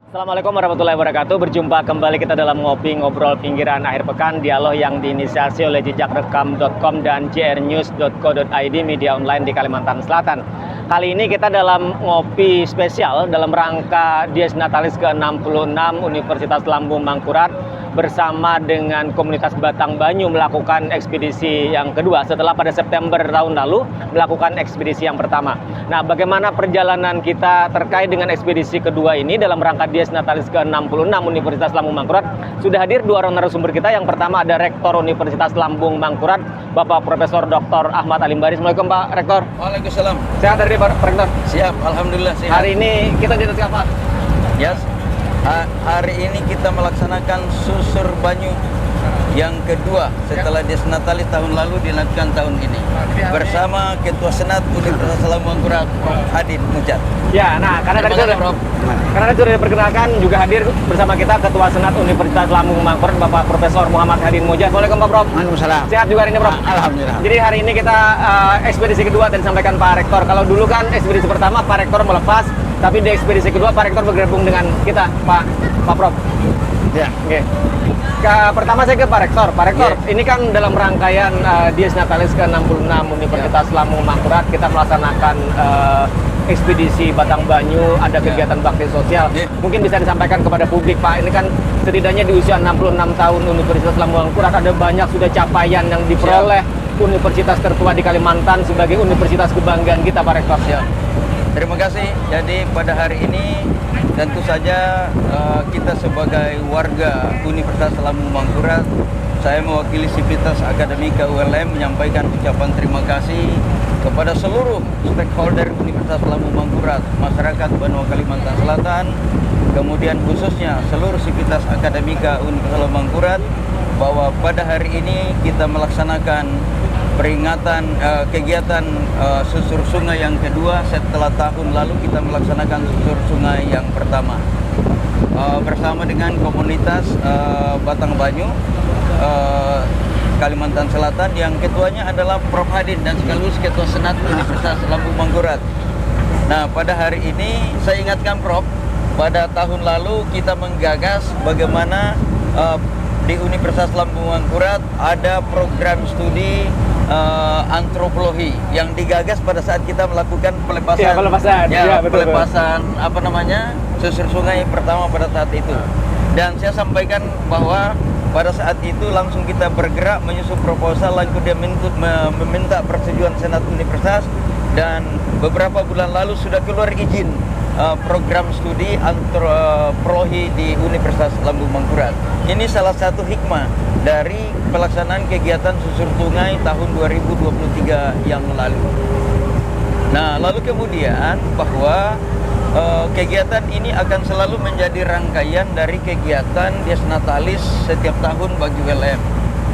Assalamualaikum warahmatullahi wabarakatuh. Berjumpa kembali kita dalam ngopi ngobrol pinggiran akhir pekan, dialog yang diinisiasi oleh jejakrekam.com dan jrnews.co.id, media online di Kalimantan Selatan. Kali ini kita dalam ngopi spesial dalam rangka Dies Natalis ke-66 Universitas Lambung Mangkurat bersama dengan komunitas Batang Banyu melakukan ekspedisi yang kedua setelah pada September tahun lalu melakukan ekspedisi yang pertama. Nah, bagaimana perjalanan kita terkait dengan ekspedisi kedua ini dalam rangka Dies Natalis ke-66 Universitas Lambung Mangkurat? Sudah hadir dua orang narasumber kita. Yang pertama ada Rektor Universitas Lambung Mangkurat, Bapak Profesor Dr. Ahmad Alimbaris. Assalamualaikum Pak Rektor. Waalaikumsalam. Sehat hari ini Pak Rektor? Siap, alhamdulillah sehat. Hari ini kita di atas kapal. Yes. Hari ini kita melaksanakan susur banyu yang kedua setelah Dies Natalis tahun lalu dilanjutkan tahun ini bersama Ketua Senat Universitas Lambung Mangkurat, Prof. Hadin Mujad. Ya, nah karena tadi sudah diperkenalkan juga hadir bersama kita Ketua Senat Universitas Lambung Mangkurat, Bapak Profesor Muhammad Hadin Mujad. Waalaikumsalam Pak Prof. Waalaikumsalam. Sehat juga hari ini Prof. Alhamdulillah. Jadi hari ini kita ekspedisi kedua dan disampaikan Pak Rektor. Kalau dulu kan ekspedisi pertama Pak Rektor melepas, tapi di ekspedisi kedua Pak Rektor bergabung dengan kita, Pak Prof. Ya. Oke. Pertama saya ke Pak Rektor. Pak Rektor, ini kan dalam rangkaian Dies Natalis ke-66 Universitas Lambung Mangkurat kita melaksanakan ekspedisi Batang Banyu, ada kegiatan bakti sosial. Mungkin bisa disampaikan kepada publik Pak, ini kan setidaknya di usia 66 tahun Universitas Lambung Mangkurat ada banyak sudah capaian yang diperoleh universitas tertua di Kalimantan sebagai universitas kebanggaan kita Pak Rektor. Terima kasih. Jadi pada hari ini tentu saja kita sebagai warga Universitas Lambung Mangkurat, saya mewakili Sivitas Akademika ULM menyampaikan ucapan terima kasih kepada seluruh stakeholder Universitas Lambung Mangkurat, masyarakat Banua Kalimantan Selatan, kemudian khususnya seluruh Sivitas Akademika Universitas Lambung Mangkurat, bahwa pada hari ini kita melaksanakan peringatan kegiatan susur sungai yang kedua setelah tahun lalu kita melaksanakan susur sungai yang pertama bersama dengan komunitas Batang Banyu Kalimantan Selatan yang ketuanya adalah Prof. Hadin dan sekaligus Ketua Senat Universitas Lambung Mangkurat. Nah, pada hari ini saya ingatkan Prof, pada tahun lalu kita menggagas bagaimana di Universitas Lambung Mangkurat ada program studi antropologi yang digagas pada saat kita melakukan pelepasan. Pelepasan apa namanya? Susur sungai pertama pada saat itu. Dan saya sampaikan bahwa pada saat itu langsung kita bergerak menyusun proposal, lalu dia meminta persetujuan Senat Universitas, dan beberapa bulan lalu sudah keluar izin program studi antropologi di Universitas Lambung Mangkurat. Ini salah satu hikmah dari pelaksanaan kegiatan susur sungai tahun 2023 yang lalu. Nah, lalu kemudian bahwa kegiatan ini akan selalu menjadi rangkaian dari kegiatan Dies Natalis setiap tahun bagi ULM.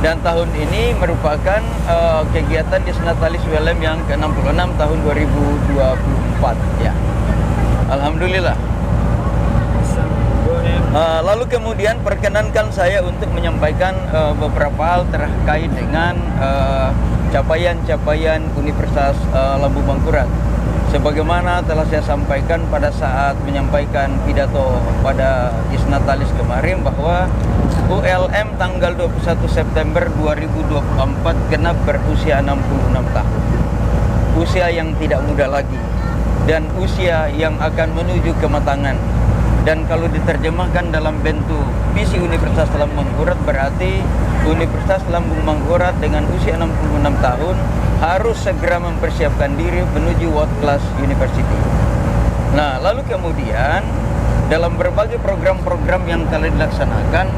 Dan tahun ini merupakan kegiatan Dies Natalis ULM yang ke-66 tahun 2024 ya. Alhamdulillah. Lalu kemudian perkenankan saya untuk menyampaikan beberapa hal terkait dengan capaian-capaian Universitas Lambung Mangkurat. Sebagaimana telah saya sampaikan pada saat menyampaikan pidato pada Dies Natalis kemarin, bahwa ULM tanggal 21 September 2024 genap berusia 66 tahun. Usia yang tidak muda lagi dan usia yang akan menuju kematangan. Dan kalau diterjemahkan dalam bentuk visi Universitas Lambung Mangkurat, berarti Universitas Lambung Mangkurat dengan usia 66 tahun harus segera mempersiapkan diri menuju world class university. Nah, lalu kemudian dalam berbagai program-program yang telah dilaksanakan,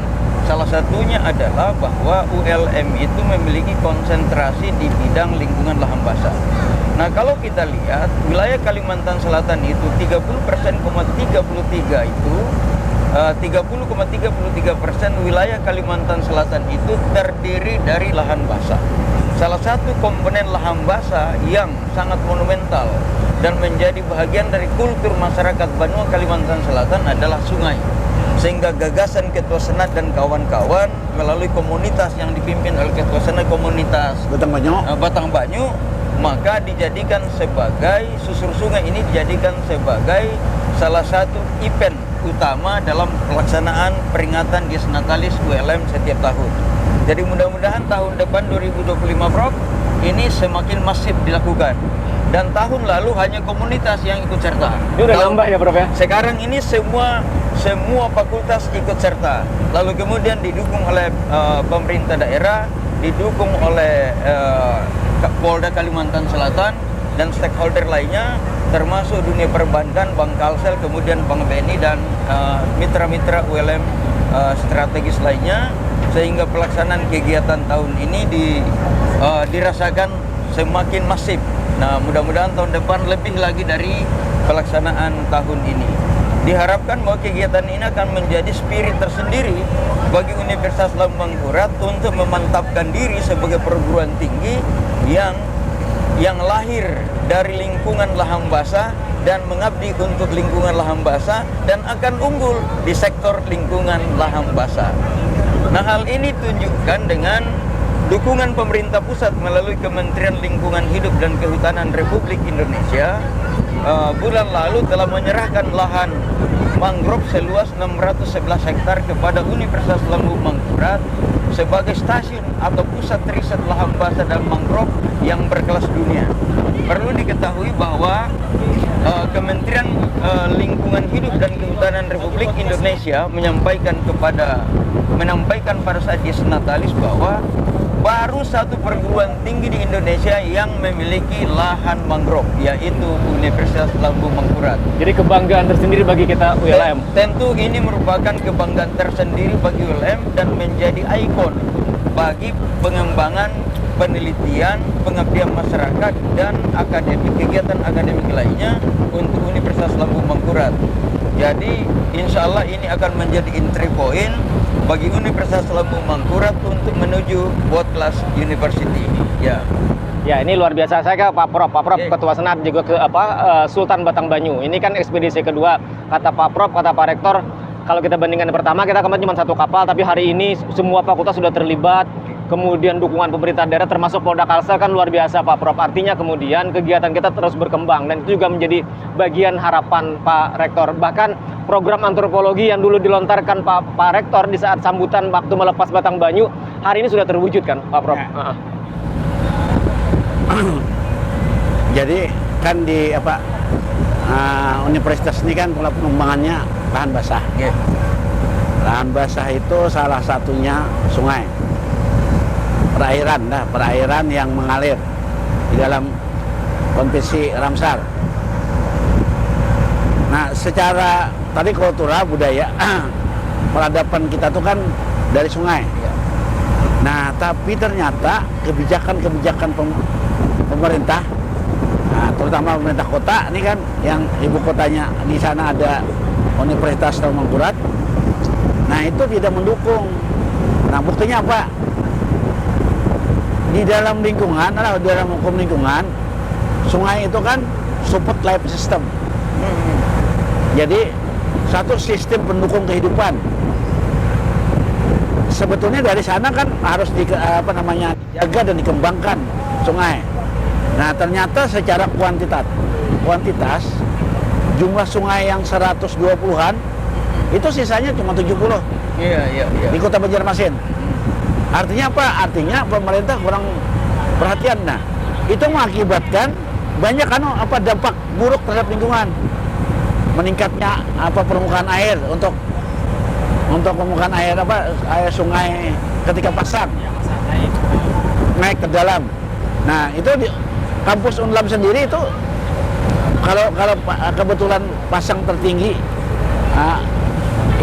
salah satunya adalah bahwa ULM itu memiliki konsentrasi di bidang lingkungan lahan basah. Nah, kalau kita lihat wilayah Kalimantan Selatan itu 30,33 itu 30,33% wilayah Kalimantan Selatan itu terdiri dari lahan basah. Salah satu komponen lahan basah yang sangat monumental dan menjadi bagian dari kultur masyarakat Banua Kalimantan Selatan adalah sungai. Sehingga gagasan Ketua Senat dan kawan-kawan melalui komunitas yang dipimpin oleh Ketua Senat komunitas Batang Banyu, maka dijadikan sebagai susur sungai ini dijadikan sebagai salah satu event utama dalam pelaksanaan peringatan Dies Natalis ULM setiap tahun. Jadi mudah-mudahan tahun depan 2025 Prof, ini semakin masif dilakukan. Dan tahun lalu hanya komunitas yang ikut serta. Ini udah nambah ya Prof ya? Sekarang ini semua fakultas ikut serta. Lalu kemudian didukung oleh pemerintah daerah, didukung oleh Polda Kalimantan Selatan dan stakeholder lainnya, termasuk dunia perbankan, Bank Kalsel, kemudian Bank BNI dan mitra-mitra ULM strategis lainnya, sehingga pelaksanaan kegiatan tahun ini dirasakan semakin masif. Nah, mudah-mudahan tahun depan lebih lagi dari pelaksanaan tahun ini. Diharapkan bahwa kegiatan ini akan menjadi spirit tersendiri bagi Universitas Lambang Kurat untuk memantapkan diri sebagai perguruan tinggi yang lahir dari lingkungan Lahang Basah dan mengabdi untuk lingkungan Lahang Basah dan akan unggul di sektor lingkungan Lahang Basah. Nah, hal ini tunjukkan dengan dukungan pemerintah pusat melalui Kementerian Lingkungan Hidup dan Kehutanan Republik Indonesia bulan lalu telah menyerahkan lahan mangrove seluas 611 hektar kepada Universitas Lambung Mangkurat sebagai stasiun atau pusat riset lahan basah dan mangrove yang berkelas dunia. Perlu diketahui bahwa Kementerian Lingkungan Hidup dan Kehutanan Republik Indonesia menyampaikan pada saat Dies Natalis bahwa baru satu perguruan tinggi di Indonesia yang memiliki lahan mangrove, yaitu Universitas Lambung Mangkurat. Jadi kebanggaan tersendiri bagi kita ULM. Tentu ini merupakan kebanggaan tersendiri bagi ULM dan menjadi ikon bagi pengembangan penelitian, pengabdian masyarakat, dan kegiatan akademik lainnya untuk Universitas Lambung Mangkurat. Jadi insya Allah ini akan menjadi entry point bagi Universitas Lambung Mangkurat untuk menuju world class university. Ya. Ya, ini luar biasa. Saya ke Pak Prof, Ketua Senat juga ke Sultan Batang Banyu. Ini kan ekspedisi kedua. Kata Pak Prof, kata Pak Rektor, kalau kita bandingkan yang pertama, kita kemarin cuma satu kapal, tapi hari ini semua fakultas sudah terlibat. Kemudian dukungan pemerintah daerah termasuk Polda Kalsel kan luar biasa Pak Prof. Artinya kemudian kegiatan kita terus berkembang dan itu juga menjadi bagian harapan Pak Rektor. Bahkan program antropologi yang dulu dilontarkan Pak Rektor di saat sambutan waktu melepas Batang Banyu, hari ini sudah terwujud kan Pak Prof? Ya. Jadi kan di universitas ini kan pola pengembangannya lahan basah. Yeah. Lahan basah itu salah satunya sungai. Perairan yang mengalir di dalam konvensi Ramsar. Nah, secara tadi kultural budaya peradaban kita tuh kan dari sungai. Nah, tapi ternyata kebijakan pemerintah, nah, terutama pemerintah kota ini kan yang ibu kotanya di sana ada Universitas Lambung Mangkurat. Nah, itu tidak mendukung. Nah, buktinya apa? Di dalam lingkungan, di dalam hukum lingkungan, sungai itu kan support life system. Jadi satu sistem pendukung kehidupan. Sebetulnya dari sana kan harus dijaga dan dikembangkan sungai. Nah, ternyata secara kuantitas jumlah sungai yang 120-an itu sisanya cuma 70. Iya. Di Kota Banjarmasin. Artinya apa? Artinya pemerintah kurang perhatian. Nah, itu mengakibatkan banyak dampak buruk terhadap lingkungan. Meningkatnya permukaan air untuk permukaan air air sungai ketika pasang naik ke dalam. Nah, itu di kampus Unlam sendiri itu kalau kebetulan pasang tertinggi,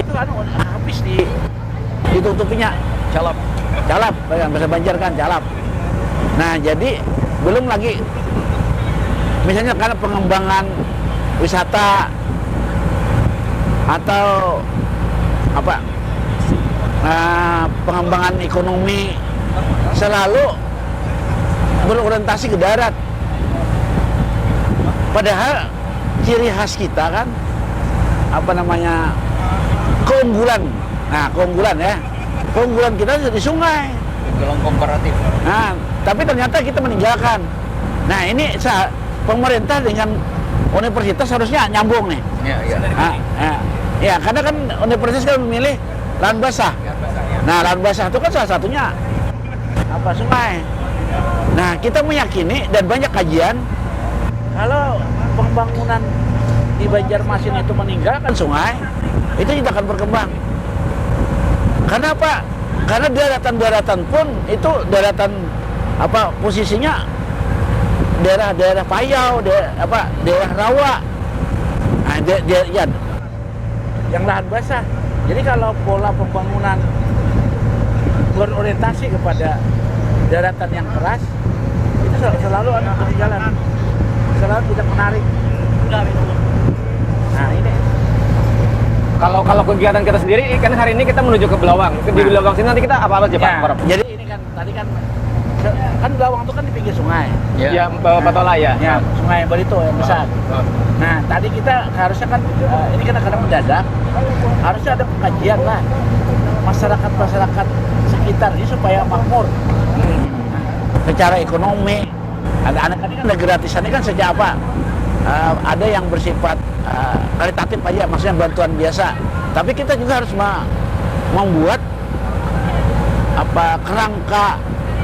itu habis ditutupinya calap, bahasa Banjar kan calap. Nah, jadi belum lagi misalnya karena pengembangan wisata atau pengembangan ekonomi selalu berorientasi ke darat. Padahal ciri khas kita kan keunggulan. Nah, keunggulan kita di sungai. Dalam komparatif. Nah, tapi ternyata kita meninggalkan. Nah, ini pemerintah dengan universitas harusnya nyambung nih. Iya. Nah, Ya, karena kan universitas kan memilih lahan basah. Nah, lahan basah itu kan salah satunya sungai. Nah, kita meyakini dan banyak kajian kalau pembangunan di Banjarmasin itu meninggalkan sungai, itu tidak akan berkembang. Karena apa? Karena daratan-daratan pun itu daratan posisinya daerah payau, daerah rawa. Nah, yang lahan basah. Jadi kalau pola pembangunan berorientasi kepada daratan yang keras, itu selalu ada ketinggalan, selalu tidak menarik. Nah ini. Kalau kegiatan kita sendiri, kan hari ini kita menuju ke Belawang. Di Belawang sini nanti kita apa aja, Pak? Jadi ini kan tadi kan Belawang itu kan di pinggir sungai. Ya, Patola ya. Ya, Sungai Barito yang besar. Nah, tadi kita harusnya kan ini kan kadang mendadak, harusnya ada pengkajian lah masyarakat sekitar ini supaya makmur. Secara ekonomi, anak-anak ini kan ada gratisannya kan sejak apa? Ada yang bersifat karitatif aja, maksudnya bantuan biasa. Tapi kita juga harus membuat kerangka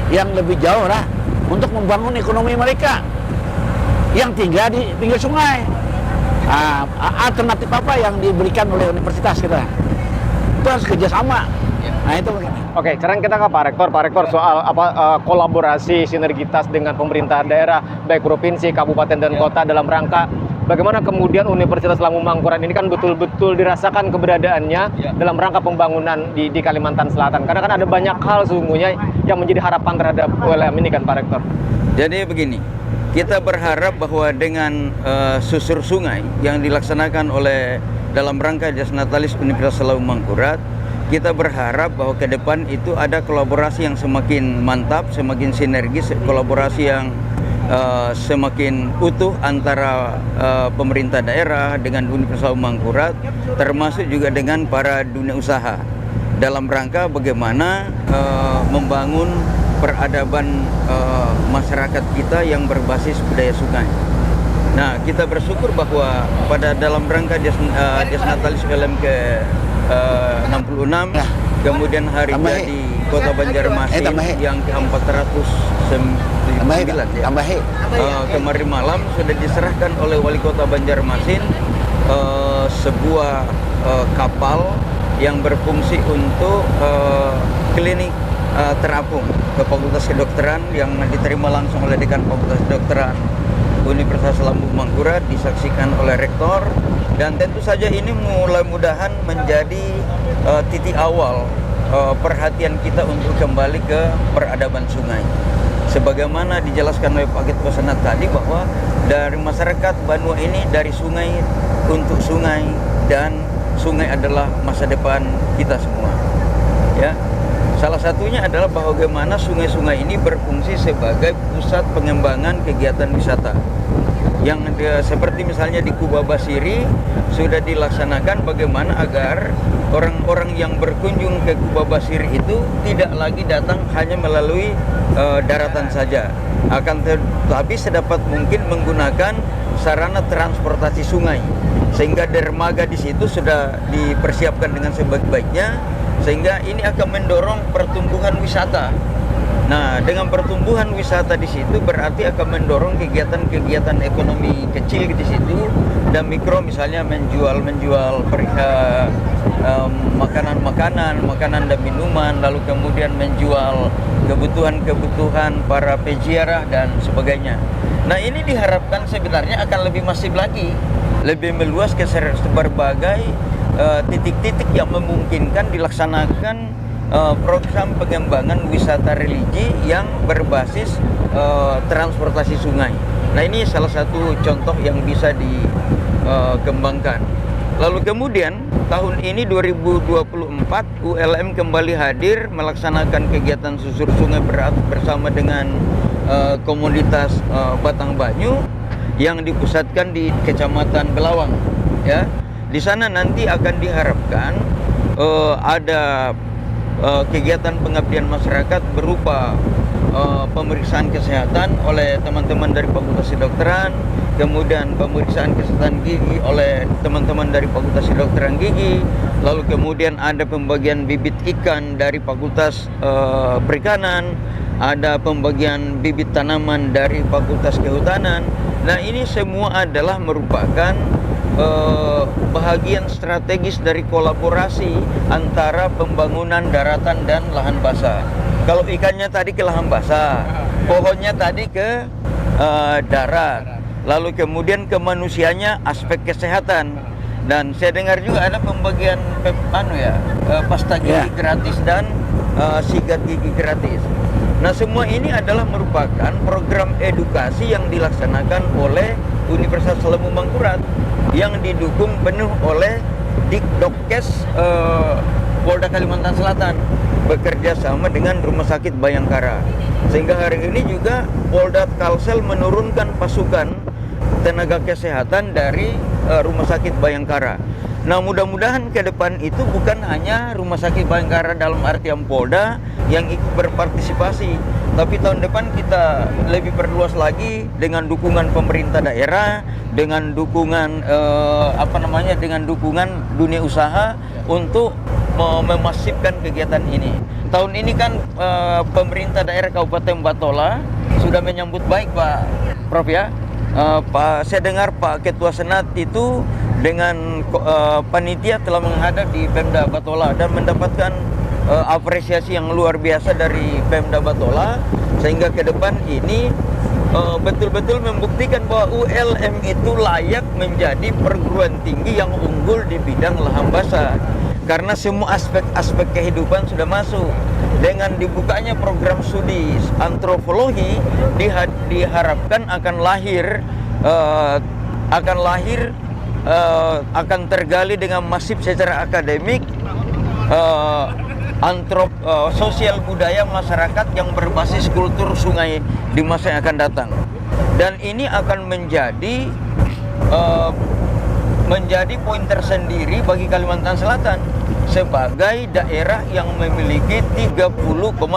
yang lebih jauh lah untuk membangun ekonomi mereka yang tinggal di pinggir sungai. Alternatif apa yang diberikan oleh universitas kita? Itu harus kerjasama. Nah itu. Oke, sekarang kita ke Pak Rektor. Pak Rektor, soal kolaborasi sinergitas dengan pemerintah daerah, baik provinsi, kabupaten dan kota dalam rangka bagaimana kemudian Universitas Lampung Mangkurat ini kan betul-betul dirasakan keberadaannya dalam rangka pembangunan di Kalimantan Selatan. Karena kan ada banyak hal sesungguhnya yang menjadi harapan terhadap ULM ini kan Pak Rektor. Jadi begini, kita berharap bahwa dengan susur sungai yang dilaksanakan oleh dalam rangka Dias Natalis Universitas Lampung Mangkurat, kita berharap bahwa ke depan itu ada kolaborasi yang semakin mantap, semakin sinergis, kolaborasi yang semakin utuh antara pemerintah daerah dengan Universitas Lampung Mangkurat, termasuk juga dengan para dunia usaha dalam rangka bagaimana membangun peradaban masyarakat kita yang berbasis budaya sungai. Nah, kita bersyukur bahwa pada dalam rangka Dias Natalis ULM ke 66, kemudian hari jadi Kota Banjarmasin yang ke-479 ya. Kemarin malam sudah diserahkan oleh Wali Kota Banjarmasin sebuah kapal yang berfungsi untuk klinik terapung ke Fakultas Kedokteran yang diterima langsung oleh Dekan Fakultas Kedokteran Universitas Lampung Mangkurat, disaksikan oleh Rektor, dan tentu saja ini mudah-mudahan menjadi titik awal perhatian kita untuk kembali ke peradaban sungai. Sebagaimana dijelaskan oleh Pak Ketua Senat tadi bahwa dari masyarakat Banua ini dari sungai untuk sungai, dan sungai adalah masa depan kita semua. Ya. Salah satunya adalah bagaimana sungai-sungai ini berfungsi sebagai pusat pengembangan kegiatan wisata. Yang seperti misalnya di Kubah Basiri sudah dilaksanakan bagaimana agar orang-orang yang berkunjung ke Kubah Basiri itu tidak lagi datang hanya melalui daratan saja, akan tetapi sedapat mungkin menggunakan sarana transportasi sungai, sehingga dermaga di situ sudah dipersiapkan dengan sebaik-baiknya, sehingga ini akan mendorong pertumbuhan wisata. Nah, dengan pertumbuhan wisata di situ berarti akan mendorong kegiatan-kegiatan ekonomi kecil di situ dan mikro, misalnya menjual makanan dan minuman, lalu kemudian menjual kebutuhan para peziarah dan sebagainya. Nah, ini diharapkan sebenarnya akan lebih masif lagi, lebih meluas ke berbagai titik-titik yang memungkinkan dilaksanakan program pengembangan wisata religi yang berbasis transportasi sungai. Nah, ini salah satu contoh yang bisa dikembangkan. Lalu kemudian tahun ini 2024 ULM kembali hadir melaksanakan kegiatan susur sungai bersama dengan komunitas Batang Banyu yang dipusatkan di Kecamatan Belawang. Ya, di sana nanti akan diharapkan ada kegiatan pengabdian masyarakat berupa pemeriksaan kesehatan oleh teman-teman dari Fakultas Kedokteran, kemudian pemeriksaan kesehatan gigi oleh teman-teman dari Fakultas Kedokteran Gigi, lalu kemudian ada pembagian bibit ikan dari Fakultas Perikanan, ada pembagian bibit tanaman dari Fakultas Kehutanan. Nah, ini semua adalah merupakan bahagian strategis dari kolaborasi antara pembangunan daratan dan lahan basah. Kalau ikannya tadi ke lahan basah, pohonnya tadi ke darat, lalu kemudian ke manusianya aspek kesehatan. Dan saya dengar juga ada pembagian pasta gigi gratis dan sikat gigi gratis. Nah, semua ini adalah merupakan program edukasi yang dilaksanakan oleh Universitas Lembung Mangkurat yang didukung penuh oleh Dikdokes Polda Kalimantan Selatan bekerja sama dengan Rumah Sakit Bayangkara. Sehingga hari ini juga Polda Kalsel menurunkan pasukan tenaga kesehatan dari Rumah Sakit Bayangkara. Nah, mudah-mudahan ke depan itu bukan hanya Rumah Sakit Bayangkara dalam artian Polda yang ikut berpartisipasi, tapi tahun depan kita lebih perluas lagi dengan dukungan pemerintah daerah, dengan dukungan dengan dukungan dunia usaha untuk memasifkan kegiatan ini. Tahun ini kan pemerintah daerah Kabupaten Batola sudah menyambut baik Pak Prof ya. Saya dengar Pak Ketua Senat itu dengan panitia telah menghadap di Pemda Batola dan mendapatkan apresiasi yang luar biasa dari Pemda Batola, sehingga ke depan ini betul-betul membuktikan bahwa ULM itu layak menjadi perguruan tinggi yang unggul di bidang lahan basah. Karena semua aspek-aspek kehidupan sudah masuk. Dengan dibukanya program studi antropologi, diharapkan akan tergali dengan masif secara akademik sosial budaya masyarakat yang berbasis kultur sungai di masa yang akan datang. Dan ini akan menjadi poin tersendiri bagi Kalimantan Selatan sebagai daerah yang memiliki 30,33%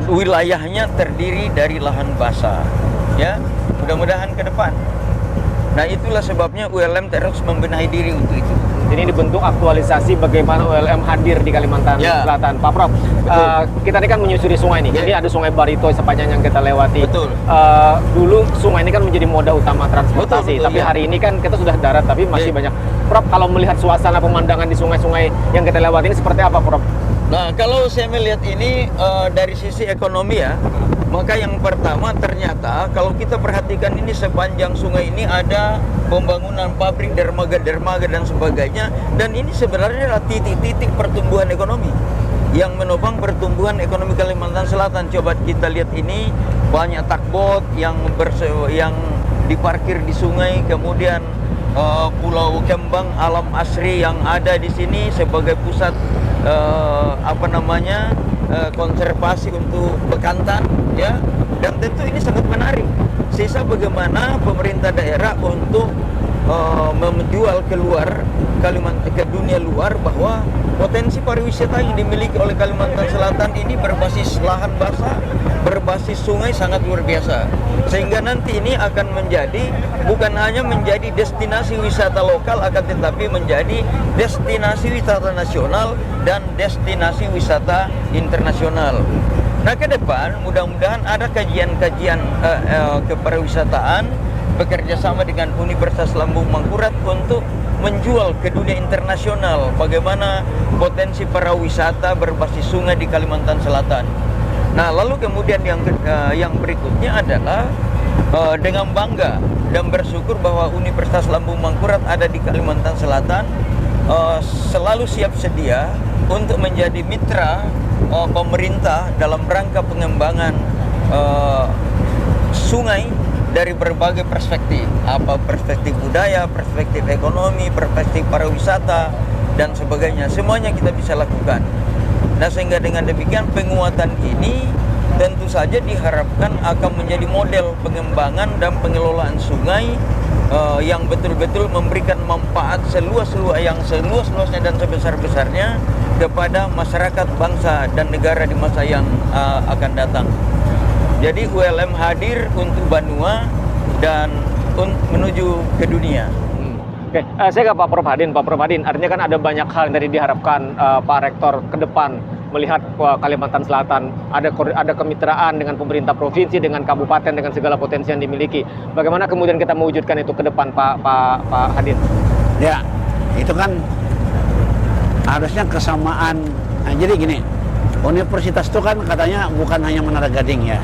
wilayahnya terdiri dari lahan basah. Ya, mudah-mudahan ke depan. Nah, itulah sebabnya ULM terus membenahi diri untuk itu. Ini dibentuk aktualisasi bagaimana ULM hadir di Kalimantan Selatan. Pak Prof, kita ini kan menyusuri sungai nih. Ini ada Sungai Barito sepanjang yang kita lewati. Betul. Dulu sungai ini kan menjadi moda utama transportasi. Betul, tapi hari ini kan kita sudah darat, tapi masih banyak. Prof, kalau melihat suasana pemandangan di sungai-sungai yang kita lewati ini seperti apa, Prof? Nah, kalau saya melihat ini dari sisi ekonomi ya, maka yang pertama ternyata kalau kita perhatikan ini sepanjang sungai ini ada pembangunan pabrik, dermaga dan sebagainya, dan ini sebenarnya adalah titik-titik pertumbuhan ekonomi yang menopang pertumbuhan ekonomi Kalimantan Selatan. Coba kita lihat ini banyak takbot yang diparkir di sungai, kemudian Pulau Kembang Alam Asri yang ada di sini sebagai pusat konservasi untuk bekantan ya, dan tentu ini sangat menarik. Sisa bagaimana pemerintah daerah untuk menjual keluar ke dunia luar bahwa potensi pariwisata yang dimiliki oleh Kalimantan Selatan ini berbasis lahan basah, berbasis sungai sangat luar biasa. Sehingga nanti ini akan bukan hanya menjadi destinasi wisata lokal, akan tetapi menjadi destinasi wisata nasional dan destinasi wisata internasional. Nah, ke depan mudah-mudahan ada kajian-kajian kepariwisataan bekerja sama dengan Universitas Lembung Mangkurat untuk menjual ke dunia internasional bagaimana potensi pariwisata berbasis sungai di Kalimantan Selatan. Nah, lalu kemudian yang berikutnya adalah dengan bangga dan bersyukur bahwa Universitas Lembung Mangkurat ada di Kalimantan Selatan, selalu siap sedia untuk menjadi mitra pemerintah dalam rangka pengembangan sungai dari berbagai perspektif, perspektif budaya, perspektif ekonomi, perspektif pariwisata dan sebagainya. Semuanya kita bisa lakukan. Nah, sehingga dengan demikian penguatan ini tentu saja diharapkan akan menjadi model pengembangan dan pengelolaan sungai yang betul-betul memberikan manfaat seluas-luasnya dan sebesar-besarnya kepada masyarakat, bangsa dan negara di masa yang akan datang. Jadi ULM hadir untuk Banua dan menuju ke dunia. Oke, saya ke Pak Prof Hadin. Pak Prof Hadin, artinya kan ada banyak hal yang tadi diharapkan Pak Rektor ke depan melihat Kalimantan Selatan, ada kemitraan dengan pemerintah provinsi, dengan kabupaten, dengan segala potensi yang dimiliki. Bagaimana kemudian kita mewujudkan itu ke depan, Pak Hadin? Ya, itu kan harusnya kesamaan. Nah, jadi gini, universitas itu kan katanya bukan hanya Menara Gading ya,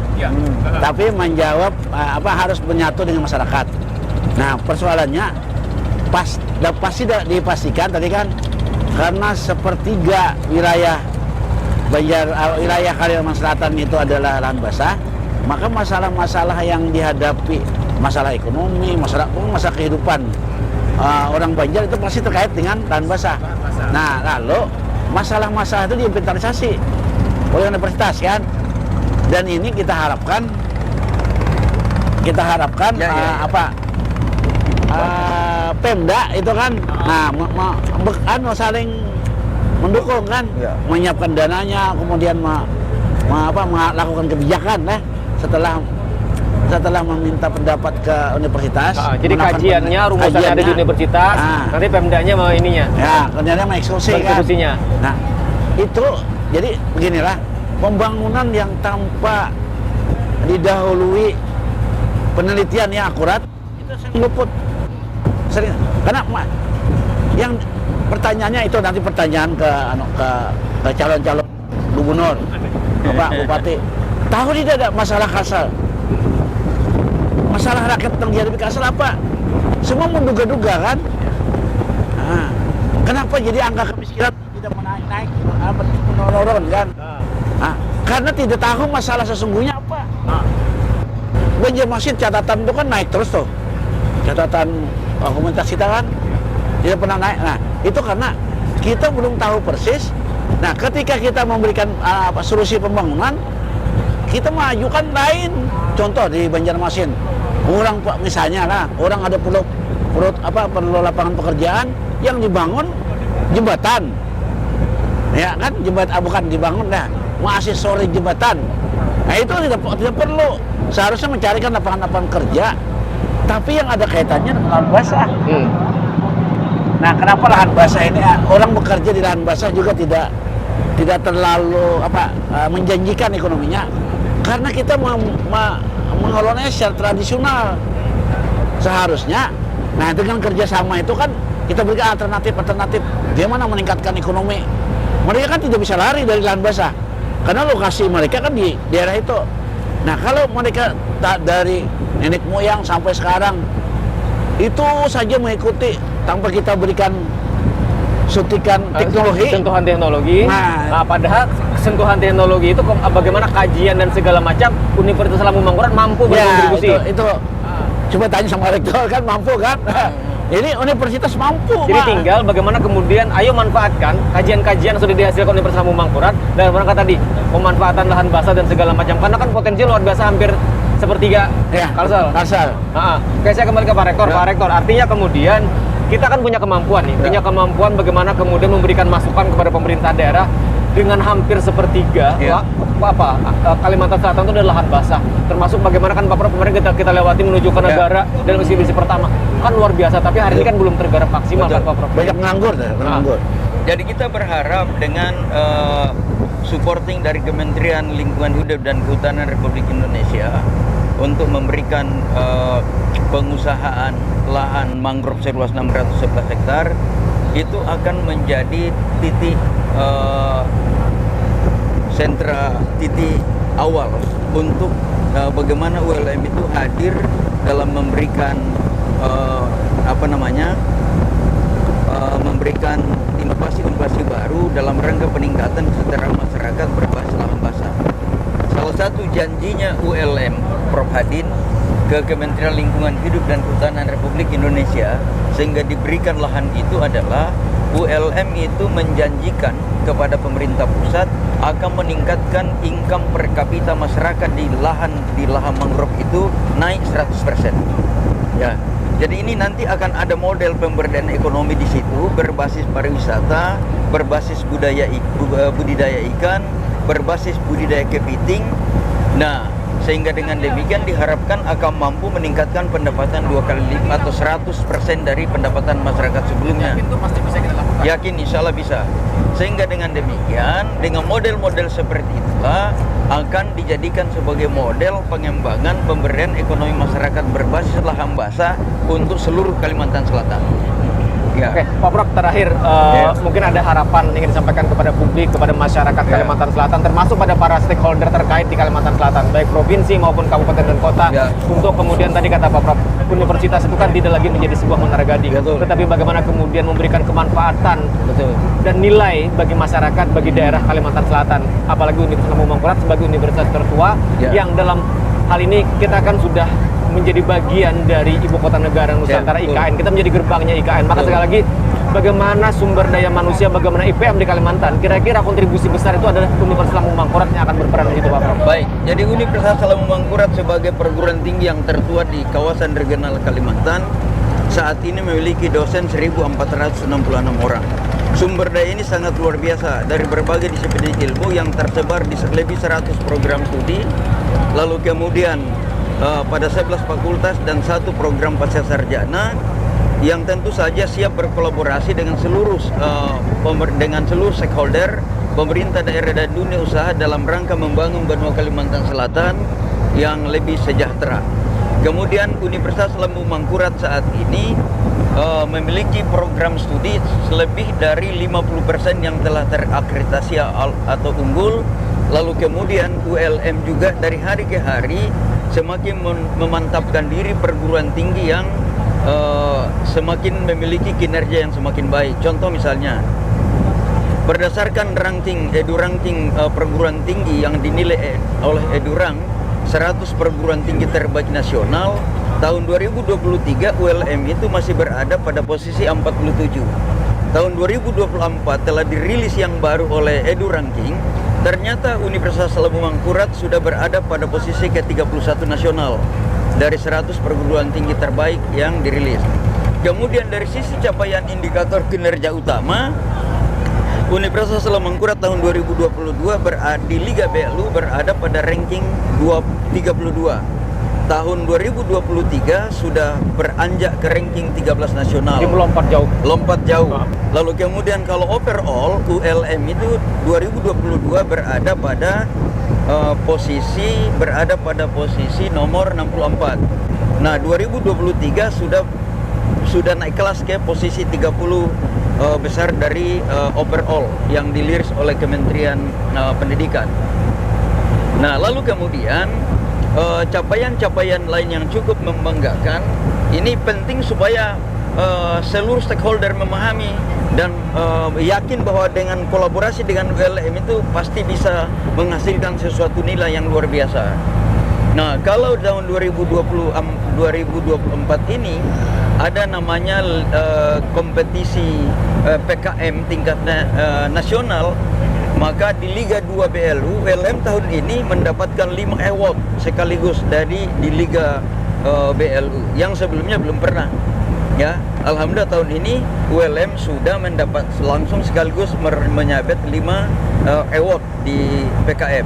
tapi menjawab harus menyatu dengan masyarakat. Nah, persoalannya pasti dipastikan tadi kan, karena sepertiga wilayah wilayah Kalimantan Selatan itu adalah lahan basah, maka masalah-masalah yang dihadapi, masalah ekonomi, masalah kehidupan orang Banjar itu pasti terkait dengan lahan basah. Nah, lalu masalah-masalah itu diinventarisasi oleh universitas kan, dan ini kita harapkan Pemda itu kan, saling mendukung kan, menyiapkan dananya, kemudian melakukan kebijakan setelah meminta pendapat ke universitas. Jadi kajiannya, rumusannya ada di universitas, nanti Pemdanya mau ininya. Ya, kemudian mengeksekusi kan. Nah, itu jadi beginilah, pembangunan yang tanpa didahului penelitian yang akurat itu sering luput. Karena yang pertanyaannya itu nanti pertanyaan ke calon-calon gubernur, Pak Bupati, tahu tidak ada masalah Kalsel, masalah rakyat yang dihadapi Kalsel apa? Semua menduga-duga kan. Nah, kenapa jadi angka kemiskinan tidak menaik, menurun kan? Nah, karena tidak tahu masalah sesungguhnya apa. Banjarmasin catatan itu kan naik terus tuh, catatan komunitas kita kan tidak pernah naik. Nah, itu karena kita belum tahu persis. Nah, ketika kita memberikan solusi pembangunan, kita mengajukan lain. Contoh di Banjarmasin, misalnya orang ada perlu lapangan pekerjaan, yang dibangun jembatan, ya kan, bukan dibangun mengaksesori jembatan. Nah, itu tidak perlu. Seharusnya mencarikan lapangan-lapangan kerja, tapi yang ada kaitannya dengan lahan basah. Nah, kenapa lahan basah ini orang bekerja di lahan basah juga tidak terlalu menjanjikan ekonominya? Karena kita mengelolanya secara tradisional. Seharusnya, nah dengan kerjasama itu kan kita berikan alternatif bagaimana meningkatkan ekonomi. Mereka kan tidak bisa lari dari lahan basah, karena lokasi mereka kan di daerah itu. Nah, kalau mereka dari nenek moyang sampai sekarang itu saja mengikuti tanpa kita berikan suntikan teknologi, sentuhan teknologi. Nah, padahal sentuhan teknologi itu bagaimana kajian dan segala macam Universitas Lampung Mangkurat mampu berkontribusi. Itu coba tanya sama rektor kan, mampu kan. Ini universitas mampu. Jadi tinggal bagaimana kemudian ayo manfaatkan kajian-kajian yang sudah dihasilkan Universitas Lampung Mangkurat dalam rangka tadi pemanfaatan lahan basah dan segala macam, karena kan potensi luar biasa, hampir sepertiga Kalsel. Oke, saya kembali ke Pak Rektor. Pak Rektor, artinya kemudian kita kan punya kemampuan nih, punya kemampuan bagaimana kemudian memberikan masukan kepada pemerintah daerah dengan hampir sepertiga Kalimantan Selatan itu adalah lahan basah, termasuk bagaimana kan Pak Prof kemarin kita lewati menuju ke negara dan misi pertama kan luar biasa, tapi hari ini kan belum tergarap maksimal kan Pak Prof. Banyak menganggur. Jadi kita berharap dengan supporting dari Kementerian Lingkungan Hidup dan Kehutanan Republik Indonesia untuk memberikan pengusahaan lahan mangrove seluas 611 hektar itu akan menjadi titik titik awal untuk bagaimana ULM itu hadir dalam memberikan memberikan inovasi-inovasi baru dalam rangka peningkatan kesejahteraan masyarakat berbasis lahan basah. Salah satu janjinya ULM Prof Hadin ke Kementerian Lingkungan Hidup dan Kehutanan Republik Indonesia sehingga diberikan lahan itu adalah ULM itu menjanjikan kepada pemerintah pusat akan meningkatkan income per kapita masyarakat di lahan mangrove itu naik 100%. Ya. Jadi ini nanti akan ada model pemberdayaan ekonomi di situ berbasis pariwisata, berbasis budidaya ikan, berbasis budidaya kepiting. Nah, sehingga dengan demikian diharapkan akan mampu meningkatkan pendapatan 2 kali lipat atau 100% dari pendapatan masyarakat sebelumnya. Yakin itu pasti bisa kita lakukan. Yakin, insya Allah bisa. Sehingga dengan demikian, dengan model-model seperti itulah akan dijadikan sebagai model pengembangan pemberdayaan ekonomi masyarakat berbasis lahan basah untuk seluruh Kalimantan Selatan. Ya. Oke, Pak Prof, terakhir mungkin ada harapan ingin disampaikan kepada publik, kepada masyarakat Kalimantan Selatan, termasuk pada para stakeholder terkait di Kalimantan Selatan, baik provinsi maupun kabupaten dan kota, untuk kemudian tadi kata Pak Prof, universitas itu kan tidak lagi menjadi sebuah menara gading, tetapi bagaimana kemudian memberikan kemanfaatan dan nilai bagi masyarakat, bagi daerah Kalimantan Selatan, apalagi Universitas Lambung Mangkurat sebagai universitas tertua yang dalam hal ini kita kan sudah menjadi bagian dari ibu kota negara Nusantara, IKN. Kita menjadi gerbangnya IKN. Maka sekali lagi, bagaimana sumber daya manusia, bagaimana IPM di Kalimantan, kira-kira kontribusi besar itu adalah Universitas Lambung Mangkurat yang akan berperan di situ, Pak Prof. Baik, jadi Universitas Lambung Mangkurat sebagai perguruan tinggi yang tertua di kawasan regional Kalimantan saat ini memiliki dosen 1.466 orang. Sumber daya ini sangat luar biasa dari berbagai disiplin ilmu yang tersebar di lebih 100 program studi, lalu kemudian pada 11 fakultas dan 1 program pasca sarjana yang tentu saja siap berkolaborasi dengan seluruh stakeholder, pemerintah daerah dan dunia usaha dalam rangka membangun benua Kalimantan Selatan yang lebih sejahtera. Kemudian Universitas Lambung Mangkurat saat ini memiliki program studi lebih dari 50% yang telah terakreditasi atau unggul. Lalu kemudian ULM juga dari hari ke hari semakin memantapkan diri perguruan tinggi yang semakin memiliki kinerja yang semakin baik. Contoh misalnya, berdasarkan ranking perguruan tinggi yang dinilai oleh EduRank 100 perguruan tinggi terbaik nasional, tahun 2023 ULM itu masih berada pada posisi 47. Tahun 2024 telah dirilis yang baru oleh EduRanking. Ternyata Universitas Lambung Mangkurat sudah berada pada posisi ke-31 nasional dari 100 perguruan tinggi terbaik yang dirilis. Kemudian dari sisi capaian indikator kinerja utama, Universitas Lambung Mangkurat tahun 2022 di Liga BLU berada pada ranking 32. Tahun 2023 sudah beranjak ke ranking 13 nasional. Jadi melompat jauh. Lalu kemudian kalau overall ULM itu 2022 berada pada posisi nomor 64. Nah, 2023 sudah naik kelas ke posisi 30 besar dari overall yang diliris oleh Kementerian Pendidikan. Nah, lalu kemudian capaian-capaian lain yang cukup membanggakan ini penting supaya seluruh stakeholder memahami dan yakin bahwa dengan kolaborasi dengan ULM itu pasti bisa menghasilkan sesuatu nilai yang luar biasa. Nah, kalau tahun 2024 ini ada namanya kompetisi PKM tingkat nasional, maka di Liga 2 BLU, ULM tahun ini mendapatkan 5 award sekaligus di Liga BLU yang sebelumnya belum pernah. Ya, alhamdulillah tahun ini ULM sudah mendapat langsung sekaligus menyabet 5 award di PKM.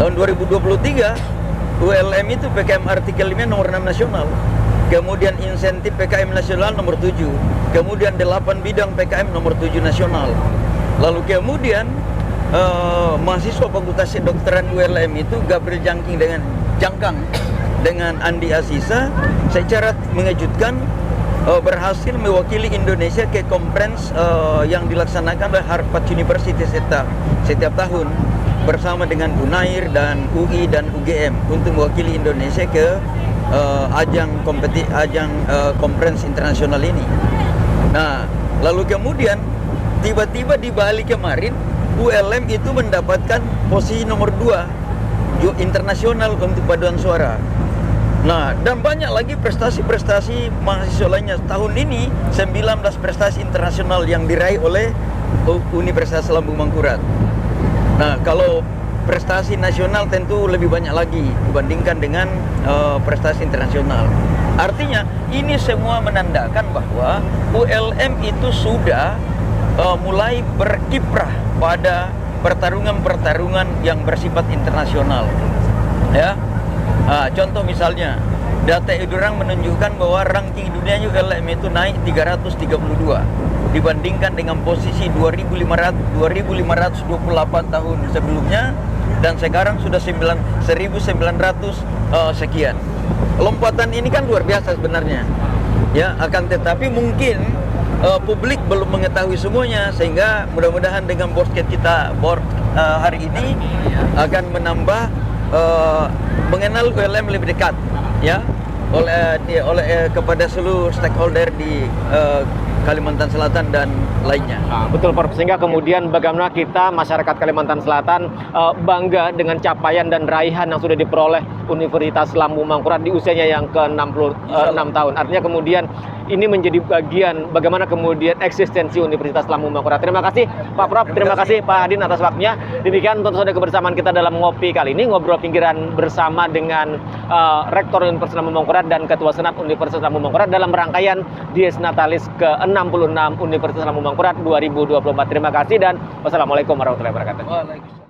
Tahun 2023 ULM itu PKM artikel 5 nomor 6 nasional. Kemudian insentif PKM nasional nomor 7. Kemudian 8 bidang PKM nomor 7 nasional. Lalu kemudian mahasiswa Fakultas Kedokteran ULM itu Gabriel Jangkang dengan Andi Asisa secara mengejutkan berhasil mewakili Indonesia ke conference yang dilaksanakan oleh Harvard University setiap tahun bersama dengan UNAIR dan UI dan UGM untuk mewakili Indonesia ke ajang conference internasional ini. Nah, lalu kemudian tiba-tiba di Bali kemarin ULM itu mendapatkan posisi nomor 2 internasional untuk paduan suara. Nah, dan banyak lagi prestasi-prestasi mahasiswa lainnya. Tahun ini 19 prestasi internasional yang diraih oleh Universitas Lambung Mangkurat. Nah, kalau prestasi nasional tentu lebih banyak lagi dibandingkan dengan prestasi internasional. Artinya ini semua menandakan bahwa ULM itu sudah mulai berkiprah pada pertarungan-pertarungan yang bersifat internasional. Ya, contoh misalnya data Edurang menunjukkan bahwa ranking dunia ULM itu naik 332 dibandingkan dengan posisi 2528 tahun sebelumnya, dan sekarang sudah 1900 sekian. Lompatan ini kan luar biasa sebenarnya. Ya, akan tetapi mungkin publik belum mengetahui semuanya, sehingga mudah-mudahan dengan podcast kita hari ini akan menambah mengenal ULM lebih dekat, ya, oleh kepada seluruh stakeholder di Kalimantan Selatan dan lainnya. Betul, Prof. Sehingga kemudian bagaimana kita masyarakat Kalimantan Selatan bangga dengan capaian dan raihan yang sudah diperoleh Universitas Lambung Mangkurat di usianya yang ke-66 tahun. Artinya kemudian ini menjadi bagian bagaimana kemudian eksistensi Universitas Lambung Mangkurat. Terima kasih Pak Prof, terima kasih Pak Hadin atas waktunya. Demikian tentu saja kebersamaan kita dalam ngopi kali ini, ngobrol pinggiran bersama dengan Rektor Universitas Lambung Mangkurat dan Ketua Senat Universitas Lambung Mangkurat dalam rangkaian Dies Natalis ke-66 Universitas Lambung Mangkurat 2024. Terima kasih dan wassalamualaikum warahmatullahi wabarakatuh. Waalaikumsalam.